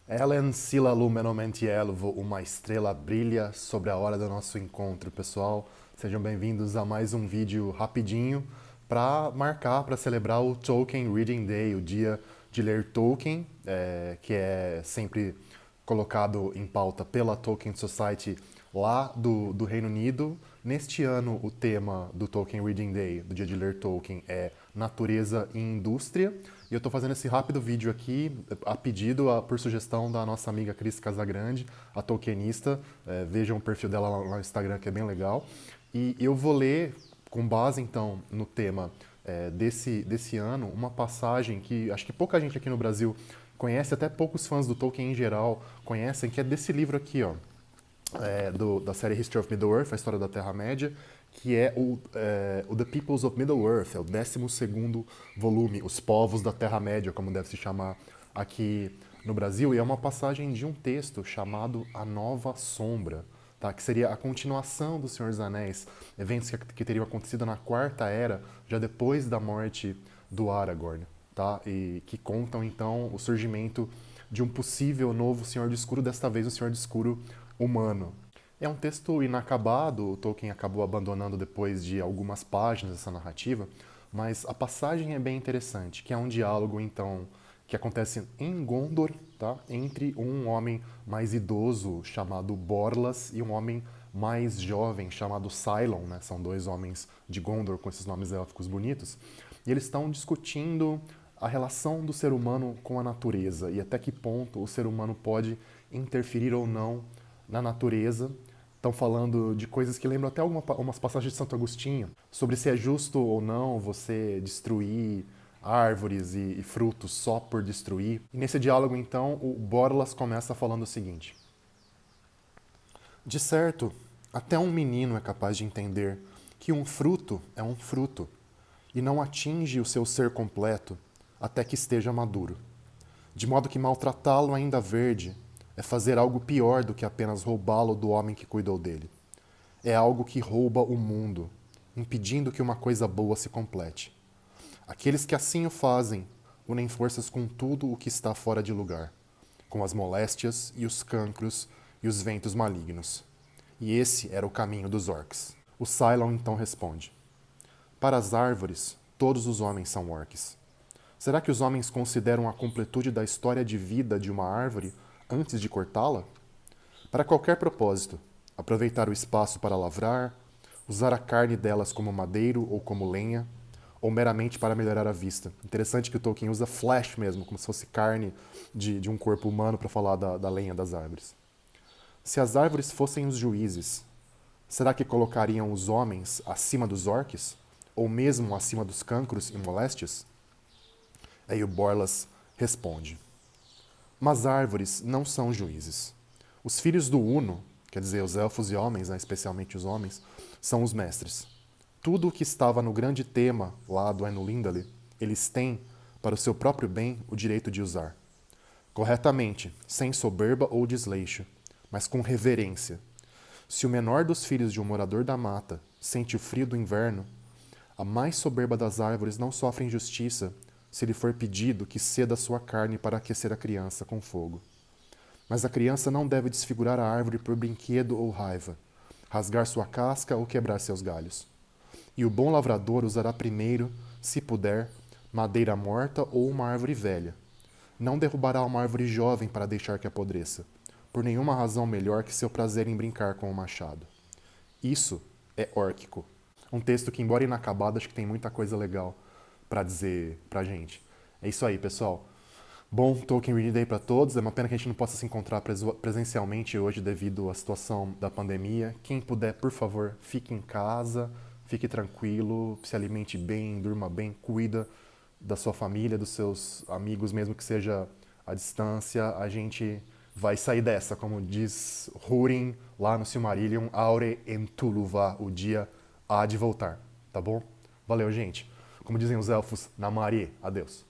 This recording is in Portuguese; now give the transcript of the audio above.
Ellen Sila Lumenomentielvo, uma estrela brilha sobre a hora do nosso encontro, pessoal. Sejam bem-vindos a mais um vídeo rapidinho para celebrar o Tolkien Reading Day, o dia de ler Tolkien, que é sempre colocado em pauta pela Tolkien Society lá do Reino Unido. Neste ano, o tema do Tolkien Reading Day, do dia de ler Tolkien, é natureza e indústria. E eu estou fazendo esse rápido vídeo aqui a pedido, por sugestão da nossa amiga Cris Casagrande, a tolkienista. Vejam o perfil dela lá no Instagram, que é bem legal. E eu vou ler, com base então no tema desse ano, uma passagem que acho que pouca gente aqui no Brasil conhece, até poucos fãs do Tolkien em geral conhecem, que é desse livro aqui, ó, da série History of Middle-earth, a história da Terra-média, que é o The Peoples of Middle-earth, é o 12º volume, Os Povos da Terra-média, como deve se chamar aqui no Brasil, e é uma passagem de um texto chamado A Nova Sombra, tá? Que seria a continuação do Senhor dos Anéis, eventos que teriam acontecido na Quarta Era, já depois da morte do Aragorn, tá? E que contam, então, o surgimento de um possível novo Senhor do Escuro, desta vez o Senhor do Escuro humano. É um texto inacabado, o Tolkien acabou abandonando depois de algumas páginas essa narrativa, mas a passagem é bem interessante, que é um diálogo, então, que acontece em Gondor, tá? Entre um homem mais idoso chamado Borlas e um homem mais jovem chamado Cylon, né? São dois homens de Gondor com esses nomes élficos bonitos, e eles estão discutindo a relação do ser humano com a natureza e até que ponto o ser humano pode interferir ou não na natureza. Estão falando de coisas que lembram até algumas passagens de Santo Agostinho, sobre se é justo ou não você destruir árvores e frutos só por destruir. E nesse diálogo, então, o Borlas começa falando o seguinte: de certo, até um menino é capaz de entender que um fruto é um fruto e não atinge o seu ser completo até que esteja maduro. De modo que maltratá-lo ainda verde é fazer algo pior do que apenas roubá-lo do homem que cuidou dele. É algo que rouba o mundo, impedindo que uma coisa boa se complete. Aqueles que assim o fazem unem forças com tudo o que está fora de lugar, com as moléstias e os cancros e os ventos malignos. E esse era o caminho dos orcs. O Cylon então responde: para as árvores, todos os homens são orcs. Será que os homens consideram a completude da história de vida de uma árvore antes de cortá-la? Para qualquer propósito, aproveitar o espaço para lavrar, usar a carne delas como madeiro ou como lenha, ou meramente para melhorar a vista. Interessante que o Tolkien usa flesh mesmo, como se fosse carne de um corpo humano para falar da lenha das árvores. Se as árvores fossem os juízes, será que colocariam os homens acima dos orques? Ou mesmo acima dos cancros e moléstias? Aí o Borlas responde: mas árvores não são juízes. Os filhos do Uno, quer dizer, os elfos e homens, né, especialmente os homens, são os mestres. Tudo o que estava no grande tema lá do Ainulindale, eles têm, para o seu próprio bem, o direito de usar. Corretamente, sem soberba ou desleixo, mas com reverência. Se o menor dos filhos de um morador da mata sente o frio do inverno, a mais soberba das árvores não sofre injustiça se lhe for pedido que ceda sua carne para aquecer a criança com fogo. Mas a criança não deve desfigurar a árvore por brinquedo ou raiva, rasgar sua casca ou quebrar seus galhos. E o bom lavrador usará primeiro, se puder, madeira morta ou uma árvore velha. Não derrubará uma árvore jovem para deixar que apodreça, por nenhuma razão melhor que seu prazer em brincar com o machado. Isso é órquico. Um texto que, embora inacabado, acho que tem muita coisa legal para dizer pra gente. É isso aí, pessoal. Bom Tolkien Reading Day para todos. É uma pena que a gente não possa se encontrar presencialmente hoje devido à situação da pandemia. Quem puder, por favor, fique em casa, fique tranquilo, se alimente bem, durma bem, cuida da sua família, dos seus amigos, mesmo que seja à distância. A gente vai sair dessa, como diz Húrin lá no Silmarillion, Aure Entuluva, o dia há de voltar, tá bom? Valeu, gente. Como dizem os elfos, Namari, adeus.